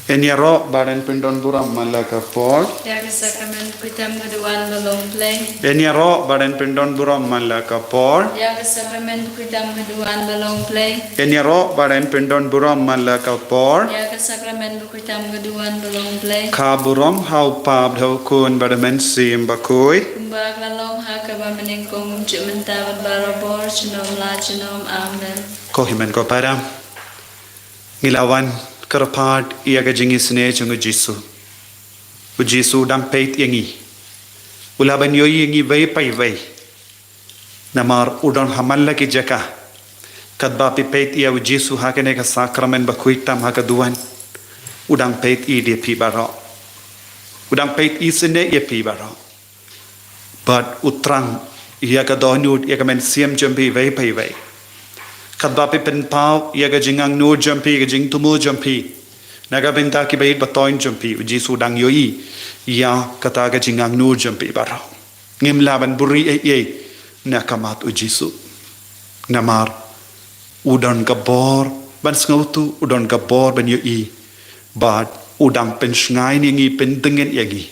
Enyaro badan pindon buram malaka por. Yaga sakramen kuitam gaduan balong play. Enyaro badan pindon buram malaka por. Yaga sakramen kuitam gaduan balong play. Enyaro badan pindon buram malaka por. Yaga sakramen kuitam gaduan balong play. Ka buram hau pab hau kun badamen sim bakui. Kumbak lalong hakaba menengkong cimenta barabor chinom la chinom amen. Ko himen ko para. Ngilawan kerapad ia gajingi sene jungu Jisu. U Jisu dang peit yangi. Ulaban yoi yangi vei pai vei. Namar udon hamalla ki jaka. Kadba pi peit ia u Jisu hakene ka sakramen bakuitam hakaduan. Udang peit i dia pi baro. Udang peit i sene ia pi baro. But utrang ia ka donut ia ka men siam jambi vei pai vei. Kadba pi pen pau ia ka jingang nur jampi ka jing tumu jampi. Naga benta ki bait batoin jampi u Jisu dang yoi ia kata ka jingang nur jampi baro. Ngim laban buri e nakamat u Jisu. Namar udon gabor ban ngautu udon gabor ban yoi. Bad udang pen sngai ni pen dengen yangi.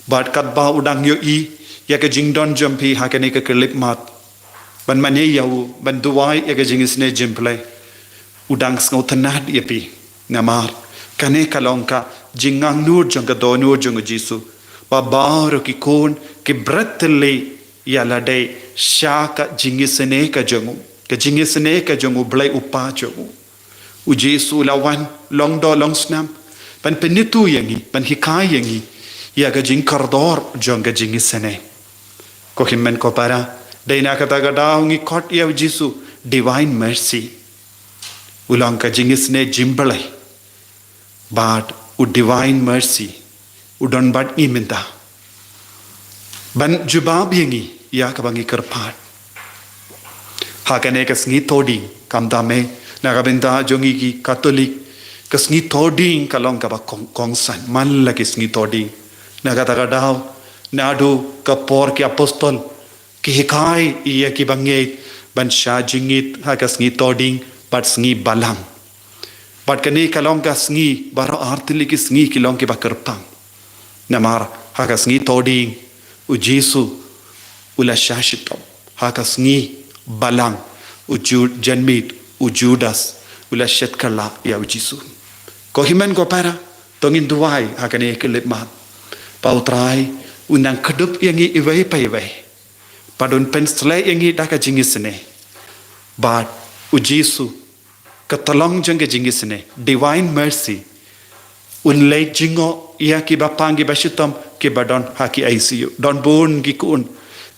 Bad kadba udang yoi ya ka jingdon jampi hakane ka kelip mat. Ban mane yau ban duwai ya ka jingis ne jimplay. Udang ngau tanad yapi. Namar kane kalongka jingang nur jang ka do nur jang Jisu. Ba baro ki kon ki bratli ya lade shaka jingisene ka jangu. Ka jingisene ka jangu blai upa jangu. U Jisu lawan long do long snam ban penitu yangi ban hikai yangi ya ka jing kardor jang ka jingisene. Ko himmen ko para Daina kata gada ngi kot ya Jisu divine mercy. Ulang ka jingis ne jimbalai. But u divine mercy udon bad iminta. Ban jubab yangi ya ka bangi kerpat. Hakane kas ngi toding kamda me nagabenta jongi ki katolik kas ngi toding kalong ka ba kongsan man la kis ngi toding. Nagata gada nadu ka por ki apostol ki hikai iya ki bangit ban sha jingit hakas ngi toding bat sngi balang bat kani kalong kas ngi baro artili ki sngi kilong ki bakerpang namar hakas ngi toding u Jisu ula shashito hakas ngi balang u janmit u Judas ula shetkala ya u Jisu ko himen ko para tongin duwai hakane kelip mat pautrai unang kedup yangi iwai pai wai padon pensle yangi daka jingisne but u Jisu katalong janga jingisne divine mercy unlay jingo ia ki bapangi bashitam ki badon haki ICU don bon gi kun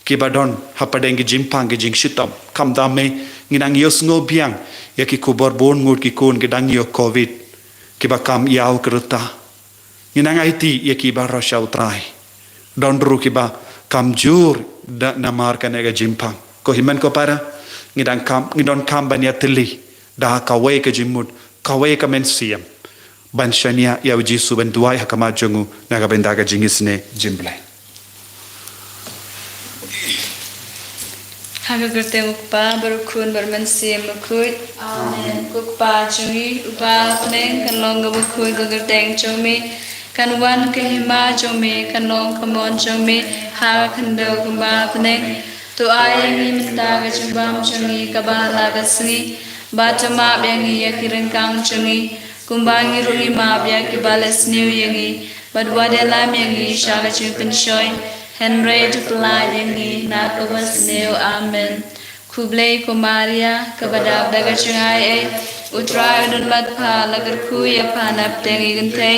ki badon hapadengi jimpangi jingshitam kamdame nginang yos ngo biang ya ki kubor bon ngut ki kun gedang yo covid ki bakam yaw keruta nginang IT ya ki baro shautrai don ru ki ba kamjur da namar kanega jimpang ko himan ko para ngidon kam banya tili da kawe ka jimut kawe ka mensiam ban shania ya Jisu ban duai hakama jongu naga bendaga jingisne jimblai Haga gerte ukpa berukun bermensiam berkut amen ukpa jungi upa pneng kalong berkut gerte jumi kanwan kehima jome kanong kamon jome ha kando kumba pneng tu ayangi minta ga jumbam jungi kabala gasni batama bengi yakirengkang jungi kumbangi rungi ma bya kibales new yangi badwade lam yangi shaga chupin shoy henry tukla yangi na kabas new amen kublei kumaria kabadab daga chungai utrai dun matpa lagar kuya panap tengi gante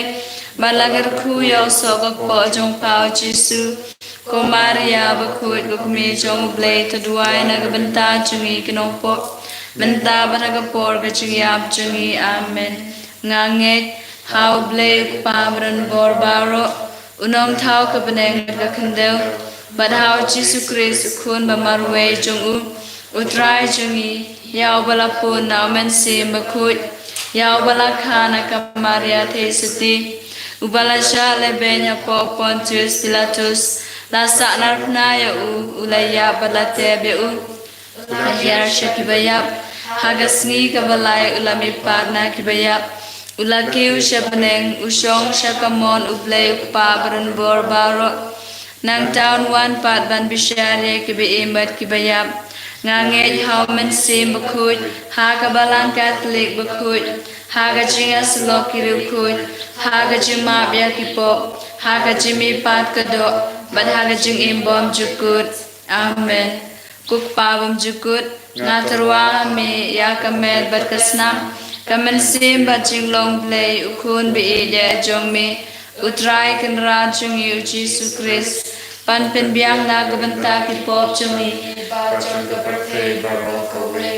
Malagar kuya soga po jong pao Jisu ko Maria bakut gukmi jong blay taduay nagabanta jungi kinopop banta banagapor gachungi ab jungi amen ngangek how blay pamran borbaro unong tao kabaneng nagakandel but how Jisu Christ kun bamarwe jong utray jungi yaw balapun na men sim bakut yaw balakana ka Maria tesati Ubalasha lebenya po Pontius Pilatus lasa narpnaya ulaya balate be ahyar shakibayap hagasni kabalay ulami parna kibayap Ulakiu shapaneng usong shakamon uplay ukpa baran bor baro nang taon wan pat ban bisyare kibi imat kibayap nganget haumen sim bakut ha kabalang Catholic bakut ha gajinga slok kirukut ha gajima bya kipop ha gajimi pat kado bat ha gajing imbom jukut amen kukpa bam jukut ngatarwa me ya kamet bat kasnam Kamen sim bajing long play ukun bi ide jong me utrai kan ra jong yu Jesus Christ pan pen biang na gabanta ki pop jong me ba jong ka perthei baro kowe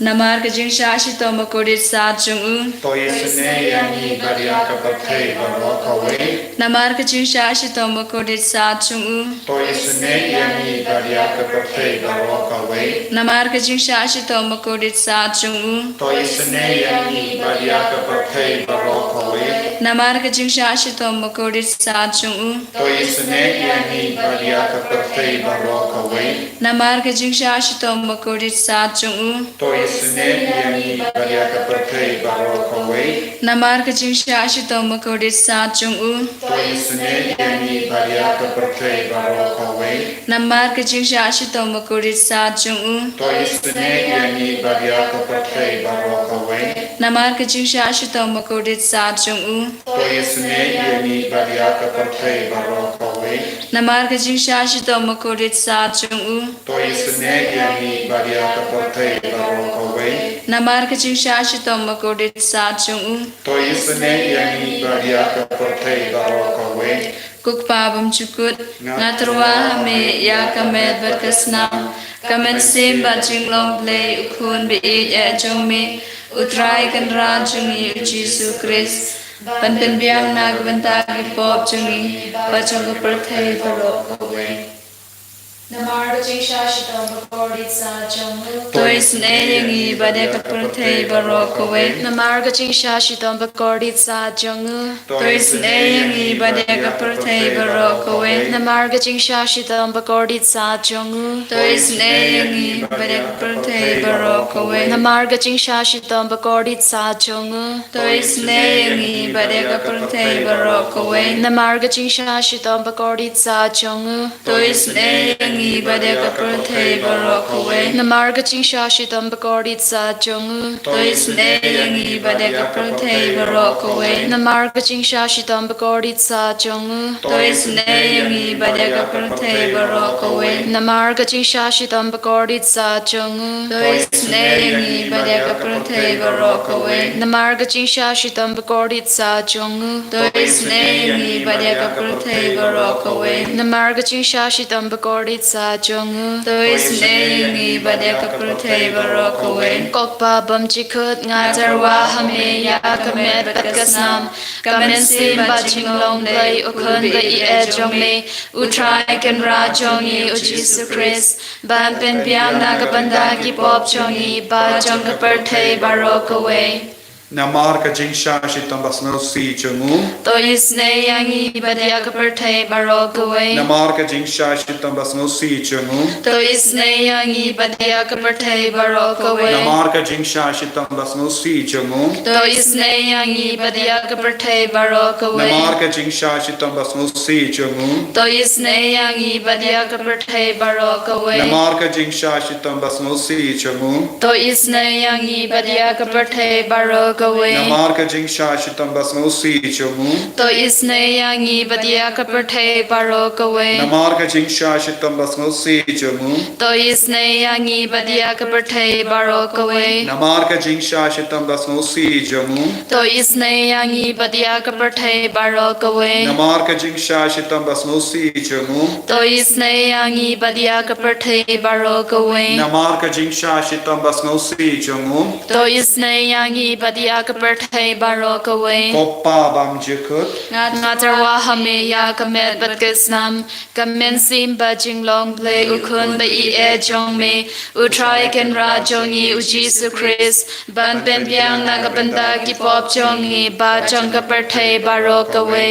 namar ka jing sha shi to makodit sa jong u to yesne yani bariya ka perthei baro kowe namar ka jing sha shi to makodit sa jong u to yesne yani bariya ka perthei baro kowe namar ka jing sha shi to makodit sa jong u to yesne yani bariya ka perthei baro kowe namar ka jing sha shi to makodit sa jong u to yesne yani bariya ka perthei baro kowe namar ka jing sha shi to makodit sa jong u to yesne yani bariya ka perthei baro kowe namar ka jing sha shi to makodit sa jong u to yesne yani bariya ka perthei baro kowe namar ka jing sha shi to makodit sa jong u to yesne yani bariya ka perthei baro kowe namar ka jing sha shi to makodit sa jong u to yesne yani bariya ka perthei baro kowe namar ka jing sha shi to makodit sa jong u to yesne yani bariya ka perthei baro kowe namar ka jing sha shi to makodit sa jong u to yesne yani bariya ka perthei baro kowe kukpa bam chukut ngatarwa me ya kamet berkasnam kamen sim bajing long play ukun bi e jong me utrai kan ra jong yu Jesus Christ pan pen biang na gabanta ki pop jong i ba jong ka perthei baro kowe Namar ka jing sha shi to makodit sa jong u to isne yangi bade ka perthei baro kowe Namar ka jing sha shi to makodit sa jong u to isne yangi bade ka perthei baro kowe Namar ka jing sha shi to makodit sa jong u to isne yangi bade ka perthei baro kowe Namar ka jing sha shi to makodit sa jong u to isne yangi bade ka perthei baro kowe Namar ka jing sha shi to makodit sa jong u to isne yangi bade ka perthei baro kowe Namar ka jing sha shi to makodit sa jong u to isne yangi bade ka perthei baro kowe Namar ka jing sha shi to makodit sa jong u to isne yangi bade ka perthei baro kowe Namar ka jing sha shi to makodit sa jong u to isne yangi bade ka perthei baro kowe Namar ka jing sha shi to makodit sa jong u to isne yangi bade ka perthei baro kowe Namar ka jing sha shi to makodit sa jong u to isne yangi bade ka perthei baro kowe kokpa bam chikut ngatarwa hame ya kamet batkasnam kamen sim bajing long play ukun ba e jong me utrai kan ra jong yi u Jesus Christ ban pen piang na ka banda ki pop jong yi ba jong ka perthei baro kowe namar ka jing sha shi tam basno si chungu to isne yangi badia ka perthei baro kowe namar ka jing sha shi tam basno si chungu to isne yangi badia ka perthei baro kowe namar ka jing sha shi tam basno si chungu to isne yangi badia ka perthei baro kowe namar ka jing sha shi tam basno si chungu to isne yangi badia ka perthei baro kowe namar ka jing sha shi tam basno si chungu to isne yangi badia ka perthei baro kowe namar ka jing sha shi tam basno si chungu to isne yangi badia ka perthei baro kowe namar ka jing sha shi tam basno si chungu to isne yangi badia ka perthei baro kowe namar ka jing sha shi tam basno si chungu to isne yangi badia ka perthei baro kowe namar ka jing sha shi tam basno si chungu to isne yangi badia ka perthei baro kowe namar ka jing sha shi tam basno si chungu to isne yangi badia ka perthei baro kowe koppa bam jikut ngatarwa hame ya kamet batkasnam kamen sim bajing long play ukun ba e jong me utrai kan ra jong yi u Jesus Christ ban pen piang na ka banda ki pop jong yi ba jong ka perthei baro kowe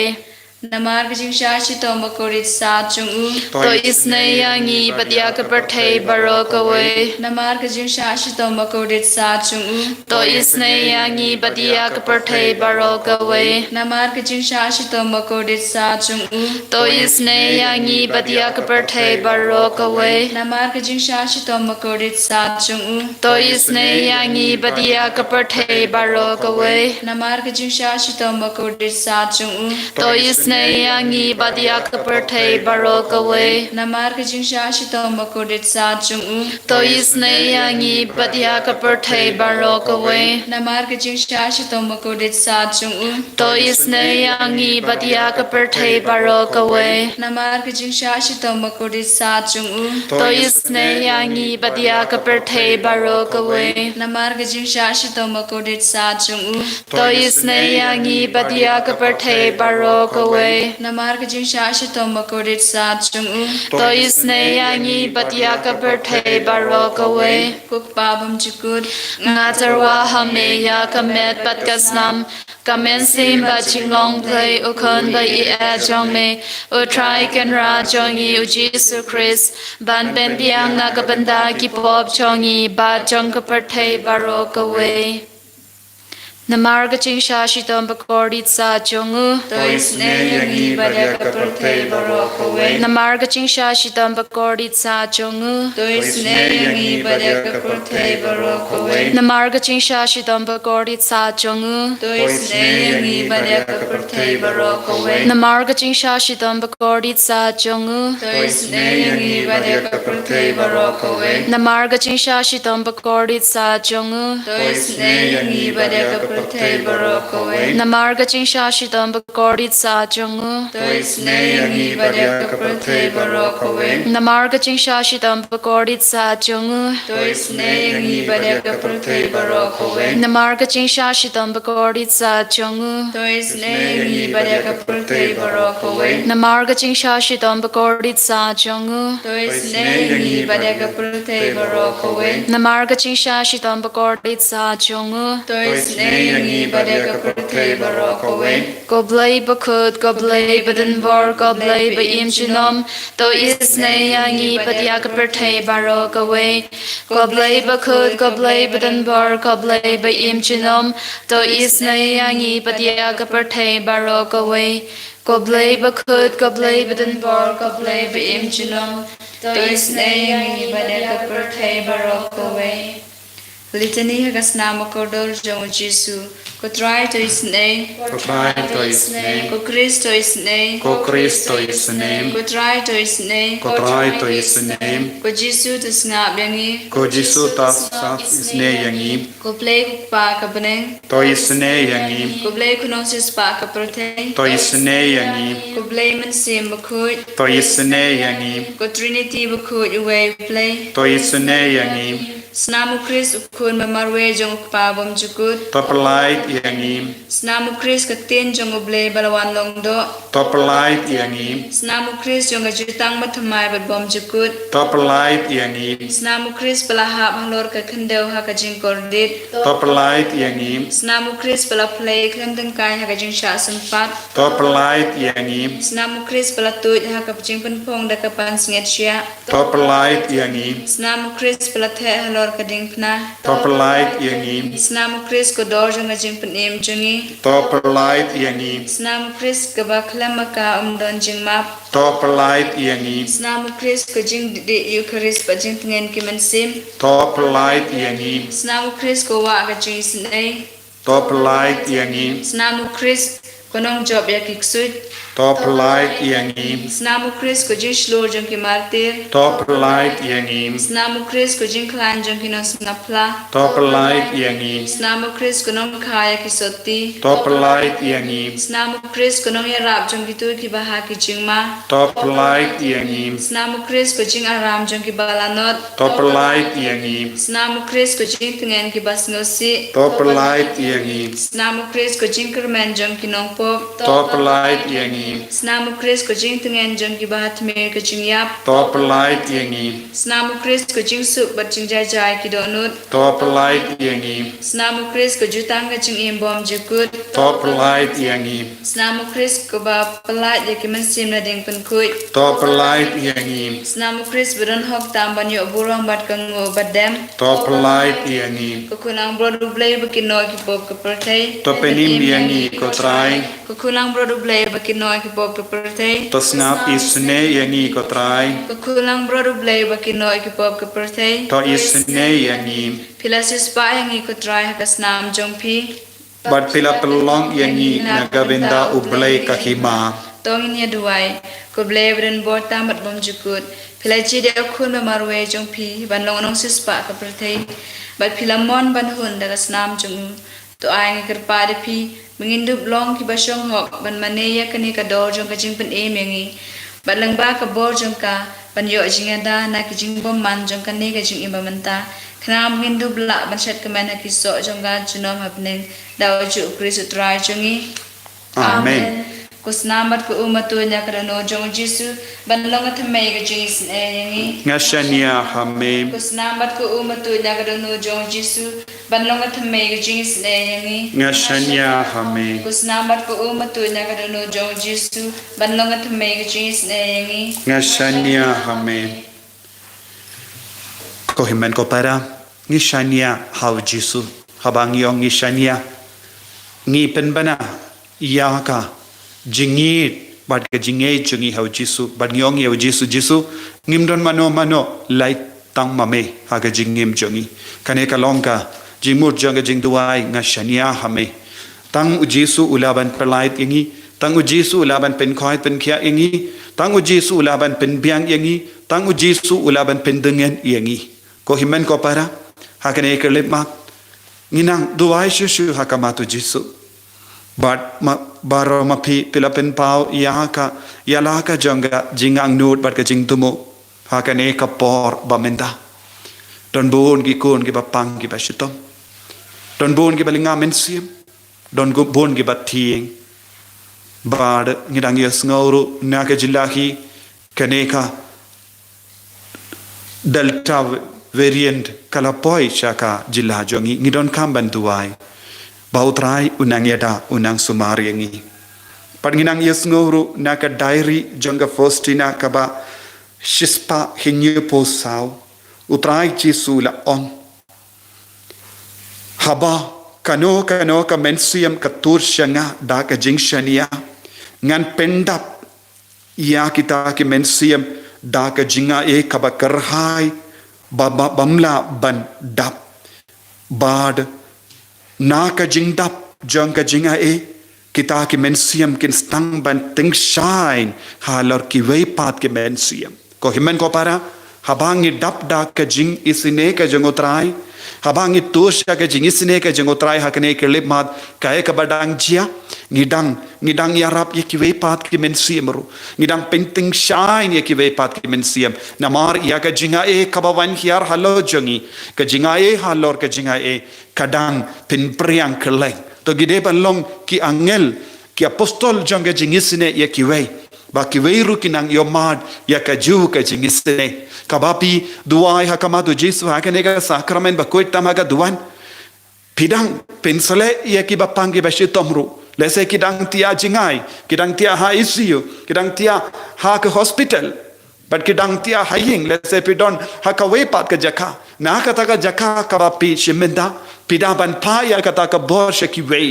Namar kajing shashi toma korit sa chung u. To isne yangi badia ka perthei barok away. Namar kajing shashi toma korit sa chung u. To isne yangi badia ka perthei barok away. Namar kajing shashi toma korit sa chung u. To isne yangi badia ka perthei barok away. Namar kajing shashi toma korit sa chung u. To isne yangi badia ka perthei barok away. Namar kajing shashi toma korit sa chung u. To isne yangi badia ka perthei barok away. Namar kajing shashi toma korit sa chung u. To isne yangi badia ka perthei barok away. Namar kajing shashi toma korit sa chung u. To isne yangi badia ka perthei barok away. Namar kajing shashi toma korit sa chung u. To isne yangi badia ka perthei barok away. Namar kajing shashi toma korit sa chung u. To isne yangi badia ka perthei barok away. Namar kajing shashi toma korit sa chung u. To isne yangi badia ka perthei barok away. Kuk pabam chukut. Nga tarwa hame ya kamet pat kasnam. Kamen sim ba chinglong play ukon ba I e jong me. Utrai ken ra jong I u Jesus Christ. Ban ben biang na kabanda ki pop jong I ba jong ka perthei barok away. Namar kajing shashi tom bakordit sa chungu. To isne yangi badia ka perthei barok away. Namar kajing shashi tom bakordit sa chungu. To isne yangi badia ka perthei barok away. Namar kajing shashi tom bakordit sa chungu. To isne yangi badia ka perthei barok away. Namar kajing shashi tom bakordit sa chungu. To isne yangi badia ka perthei barok away. Namar kajing shashi tom bakordit sa chungu. To isne yangi badia ka perthei barok away. Namar kajing shashi tom bakordit sa chungu. To isne yangi badia ka perthei barok away. Namar kajing shashi tom bakordit sa chungu. To isne yangi badia ka perthei barok away. Namar kajing shashi tom bakordit sa chungu. To isne yangi badia ka perthei barok away. Namar kajing shashi tom bakordit sa chungu. To isne yangi badia ka perthei barok away. Namar kajing shashi tom bakordit sa chungu. To isne yangi badia ka perthei barok away. Goblay bakut goblay badan bor goblay ba im chinom. To isne yangi badia ka perthei barok away. Goblay bakut goblay badan bor goblay ba im chinom. To isne yangi badia ka perthei barok away. Goblay bakut goblay badan bor goblay ba im chinom. To isne yangi badia ka perthei barok away. Litany hagasnama kodol jong Jesu. Ko try to his name. Ko try to his name. Ko Christ to his name. Ko Christ to his name. Ko try to his name. Ko try to his name. Ko Jesu to ngap yangi. Ko Jesu tas his name yangi. Ko play ko pa ka beneng. To his name yangi. Ko play ko nong sis pa ka perthei. To his name yangi. Ko play man sim bakut. To his name yangi. Ko Trinity bakut away play. To his name yangi. Snamu Christ ukun mamarwe jong pa bom jukut. To polite yangi. Snamu Christ ka tin jong oble balawan long do. To polite yangi. Snamu Christ jong ajutang mathamai bat bom jukut. To polite yangi. Snamu Christ palahap halor ka khandeu ha ka jing kordit. To polite yangi. Snamu Christ pala play klam dang kai ha ka jing sha sempat. To polite yangi. Snamu Christ pala tuj ha ka jing penpong da ka pan singet sia. To polite yangi. Snamu Christ pala the halor ka ding pna. To polite yangi. Snamu Christ ko dor jong jing penem jongi. To polite yangi. Snamu Christ ka ba klam ka don jing map. To polite yangi. Snamu Christ ko jing di Eucharist pa jing tingen ki man sim. To polite yangi. Snamu Christ ko wa ka jing sinai. To polite yangi. Snamu Christ ko nong job ya kiksut. To polite yangi. Snamu Christ ko jing shlo jong ki martir. To polite yangi. Snamu Christ ko jing klan jong ki nos ngapla. To polite yangi. Snamu Christ ko nong kaya ki soti. To polite yangi. Snamu Christ ko nong yarap jong ki tu ki baha ki jing ma. To polite yangi. Snamu Christ ko jing aram jong ki balanot. To polite yangi. Snamu Christ ko jing tingen ki bas ngosi. To polite yangi. Snamu Christ ko jing kermen jong ki nong pop. To polite yangi. Snamu Chris ko jing tengen jong ki bahat mer ko jing yap. to pelait yangi Snamu Chris ko jing sup bat jing jai jai ki do nut. to pelait yangi Snamu Chris ko jutang ka jing im bom jukut. to pelait yangi Snamu Chris ko ba pelat ya ki mensim na ding pen kuit. to pelait yangi Snamu Chris beron hok tam ban yo burang bat kango badem. to pelait yangi Ko kunang brodu blay bakin noy ki pop ka pertay. to penim yangi ko trai Ko kunang brodu blay bakin noy ki pop ka pertay. to snap isne yangi ko trai Ko kunang brodu blay bakin noy ki pop ka pertay. to isne yangi Pilasis pa yang ikut try hakas nam jongpi. bat pila pelong yangi nagabenda ublay kahima Tongin ya duai. Ko blay beren bor tamat bom jukut. Pilai jide akun memarwe jongpi. Ban long nong sispa ka pertay. Bat pila mon ban hun dagas nam jong. To ay ngikir pi. Mengindup long ki basyong hok. Ban maneya kani ka dor jong ka jing pen yangi. Bat lang ba ka bor jong ka. Ban yo jing ada na ki jing bom man jong ka ni ka jing imamanta. Kenam hindu belak banshat kemen hakiso jongga junom hapneng daw ju Kristu trai jongi. amen Kusnamat ko umatunya karano jong Jesu banlong at may ka jing sin yangi. ngashania hame Kusnamat ko umatunya karano jong Jesu banlong at may ka jing sin yangi. ngashania hame Kusnamat ko umatunya karano jong Jesu banlong at may ka jing sin yangi. ngashania hame ko himen ko para ngishania hau jisu habang yong ngishania ngi penbana yaka jingit bad ka jinge jungi hau jisu bad yong yau jisu ngimdon mano lai tang mame haga jingim jungi kane ka longka jimur janga jing duai ngashania hame tang jisu ulaban pelait yangi tang jisu ulaban pen khoi pen khia yangi tang jisu ulaban pen biang yangi tang jisu ulaban pen dengan yangi ko himen ko para hakane kerlip mak nginang duai shu hakamatu jisu but baro mapi pilapen pau yalaka janga jingang nut bat ka jing tumo hakane ka por bamenda don bon gi kun gi bapang gi basitom don bon gi balinga mensim don go bon gi bating bad ngidang yes ngauru naka jillahi kaneka delta variant kala poi chaka jilla jongi ngidon kamban duai bautrai unang yada unang sumari ngi padnginang yes nguru naka diary jonga fostina kaba shispa hinyu posau utrai chi sula on haba kano ka mensiam ka tur shanga da ka jingshania ngan pendap ya kita ki mensiam da ka jinga e kaba karhai bamla ban dap bad na ka jing dap jang ka jinga e kita ki mensiam kin stang ban ting shine halor ki wei pat ki mensiam ko himen ko para habangi dap da ka jing isine ka jangotrai habangi tosha ka jing isine ka jangotrai hakne ke lip mat kae ka badang jia ngidang yarap ye ki wei pat ki mensiam ru ngidang painting shine ye ki wei pat ki mensiam namar ya ka jinga e kabawan hiar halo jongi ka jinga e halor ka jinga e kadang pin priang keleng to gide balong ki angel ki apostol jonga jingisine ye ki wei ba ki wei ru kinang yomad ya ka ju ka jingisine kabapi duai hakamatu jisu hakane ka sakramen ba koit tamaga duan pidang pensale ye ki bapangi ba shitomru lese kidang tia jingai kidang tia ha ICU kidang tia ha ke hospital but kidang tia haying lese pidon ha ka we pat ka jaka na kata ka jaka ka pi shimenda pidaban pa ya kata ka bor shaki we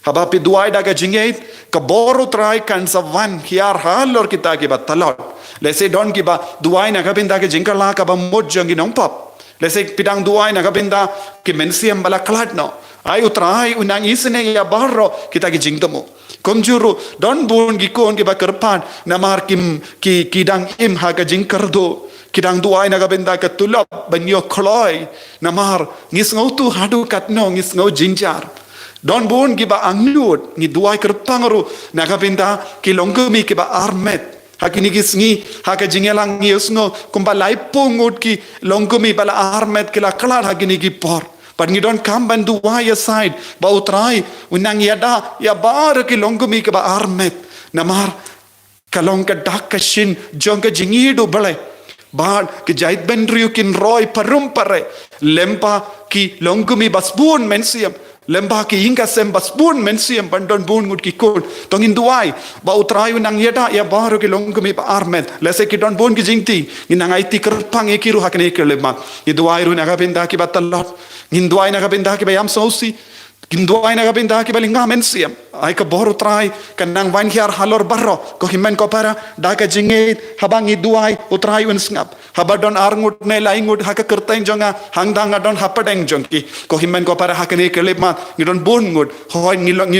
haba pi duai da ka jingai ka boru trai kan sa van hiar halor kita ki batalot lese don ki ba duai na ka binda ke jingkala ka ba mod jangi nong pop lese pidang duai na ka binda ki mensiam bala klat no ai utrai unang isne ya barro kita ki jingtomo komjuru don bon gi kon ki bakarpan namar kim ki kidang im ha ka jingkardo kidang duai na ka benda ka tulop banyo kloi namar ngis ngau tu hadu katno ngis ngau jinjar don bon gi ba anglut ngi duai kerpangaru na ka benda ki longkumi ki ba armet hakini gisngi haka jingelang yusno kumba laipungut ki longkumi bala armet kila klar hakini ki por but you don't come and do why aside bautrai unang yada ya bar ki longkumi ke ba armet namar kalong ka dakashin jong ka jingidu bale ban ke jait ben riukin roy parum pare lempa ki longumi basbun mensiam lemba ki inga sem basbun mensiam bandon bun ngut ki kon tong induai ba utrayu nang yeda ya baru ki longumi pa armet lese ki don bun ki jingti inang aiti kerpang e kiru hakne kelema induai ru naga benda ki batallat induai naga benda ki bayam sausi Kinduai na kabinda ki balinga mensiam ai ka boru trai kanang wain hiar halor barro ko himen ko para da ka jingit habang iduai utrai un snap habadon arngut ne laingut haka kerteng jonga hangdang adon hapadeng jongki ko himen ko para hakane kelema ngidon bungut hoy ngilong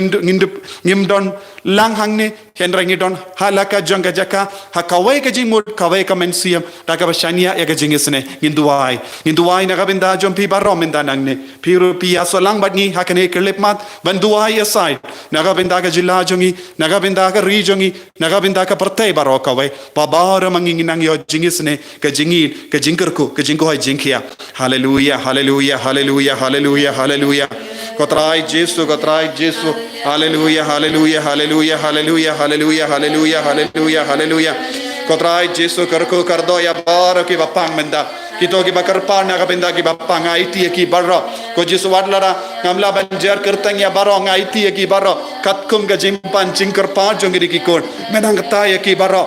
ngimdon lang hangne henrang ngidon halaka jonga jaka hakawai ka jingmut kawai ka mensiam da ka bashania ya ka jingisne nginduai na kabinda jompi barro menda nangne piru pia so lang badni hakane kelipmat banduai aside nagabinda ka jilla jongi nagabinda ka ri jongi nagabinda ka partai baro kawai babara manginginang yo jingisne ka jingin ka jingkerku ka jingko hay jingkia hallelujah hallelujah hallelujah hallelujah hallelujah kotrai jesu hallelujah hallelujah hallelujah hallelujah hallelujah hallelujah hallelujah hallelujah kotrai jesu karko kardo ya bar ki bapang menda kito ki bakar pa na kabinda ki bapang IT ki barro ko jesu wadlara ngamla banjar kerteng ya baro ngaiti ki baro katkum ga jimpan jingker pa jongiri ki kon menang kata ya ki baro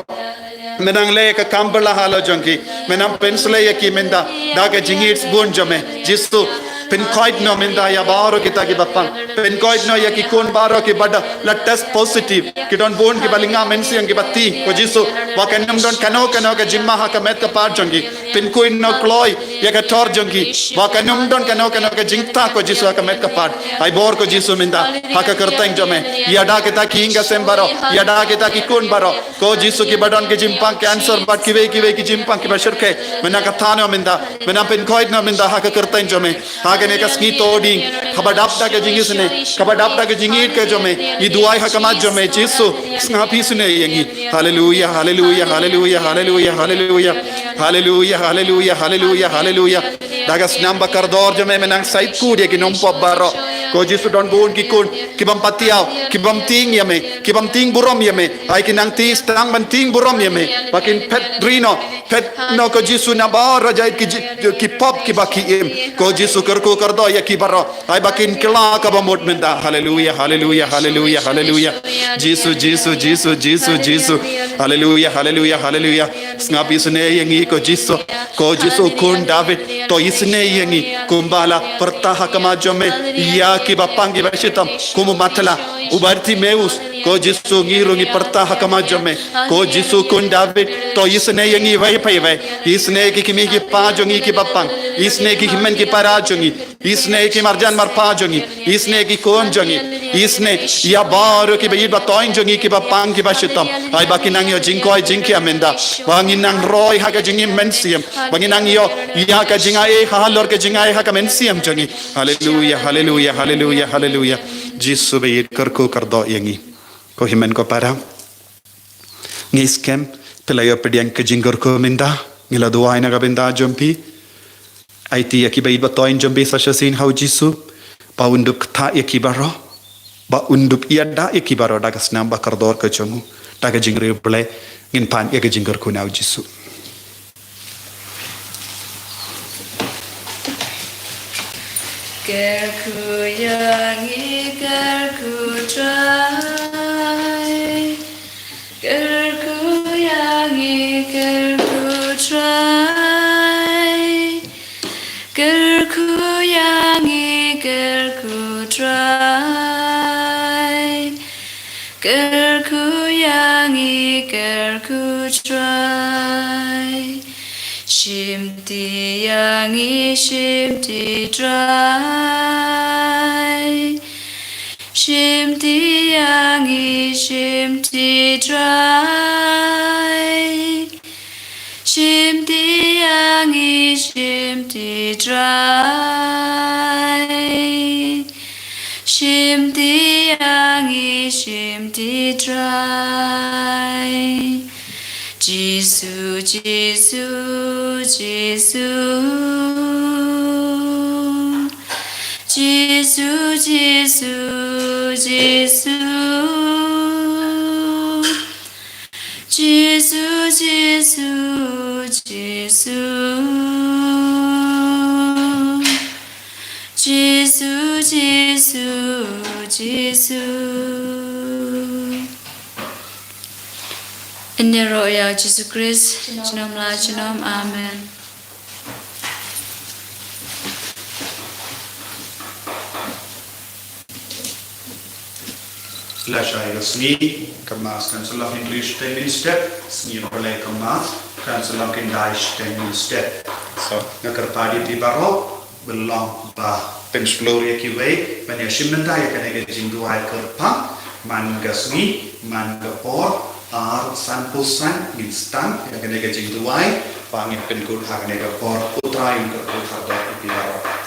menang le ka kambala halo jongki menang pensle ya ki menda daga jingits bun jome jesu pinkoid no menda ya baro kita ki bapang pinkoid no ya ki kon baro ki bada la test positive ki don bon ki balinga mensi ang ki batti ko jesu wa kanam don kano ka jimma ha ka met ka par jongi pinkoid no kloy ya ka tor jongi wa kanam don kano ka jingta ko jesu ka met ka par ai bor ko jesu menda ha ka kerteng jome ya da kita ki inga sem baro ya da kita ki kon baro ko jesu ki badon ki jimpang cancer bat ki ve ki jimpang ki bashirke mena ka thano menda mena pinkoid no menda ha ka kerteng jome agane ka skito ding kabadapta ke jingisne kabadapta ke jingit ke jome ye duai hakamat jome jesu snapi sune yengi hallelujah hallelujah hallelujah hallelujah hallelujah hallelujah hallelujah hallelujah hallelujah dagas namba kardor jome menang sait ku dia ki nompo baro ko jesu don bon ki kun ki bam patiao ki bam ting yame ki bam ting burom yame ai ki nang ti stang ban ting burom yame pakin petrino pet no ko jesu na bar jai ki pop ki baki em ko jesu karko kardo ya ki baro ai bakin kila ka bamot menda hallelujah hallelujah hallelujah hallelujah jesu jesu jesu jesu jesu hallelujah hallelujah hallelujah snapi sune yengi ko jesu kun david to isne yengi kumbala pertaha kamajome ya ki bapangi bashitam kumu matala ubarti meus ko jesu ngirungi pertaha kamajome ko jesu kun david to isne yengi vai pai isne ki kimi ki pa jongi ki bapang isne ki himen ki para jongi isne ki marjan mar pa jongi isne ki kon jongi isne ya baru ki bayi batoin jongi ki bapang ki bashitam ai bakinang yo jingkoi jingki amenda wanginang roy ha ka jingi mensiam wanginang yo ya ka jinga e halor ka jinga e ha ka mensiam jongi hallelujah hallelujah hallelujah hallelujah jesu bayi karko kardo yengi ko himen ko para ngiskem pelayo pediang ka jingor ko menda ngila duai na ka benda jompi IT akibai batoin jombe sasasin hau jisu ba unduk tha yakibaro ba unduk iada yakibaro daga snam ba kardor ka chomu daga jingre ble ngin pan ya jingor ko nau jisu Kerku yangi kerku try kerku yangi kerku try kerku yangi kerku try kerku yangi kerku try shimti yangi shimti try shimti yangi shimti try shimti yangi shimti try shimti yangi shimti try Jesu Jesu Jesu Jesu Jesu Jesu Jesus, Jesus, Jesus, Jesus, Jesus. In the royal Jesus Christ, Jinom la Jinom, Amen. Lashaya Sni, Kamas Council of English 10 minutes step, Sni Pole Kamas, Council of English 10 minutes step. So, Nakarpadi Tibaro, belong ba, Pens Gloria Kiway, when you're Shimenda, you can get into Ikerpa, Mangasni, Mangapor, San Pusan, Instant, you can get into Y, Pangin Penkut Haganega for Putra in Kurta Tibaro.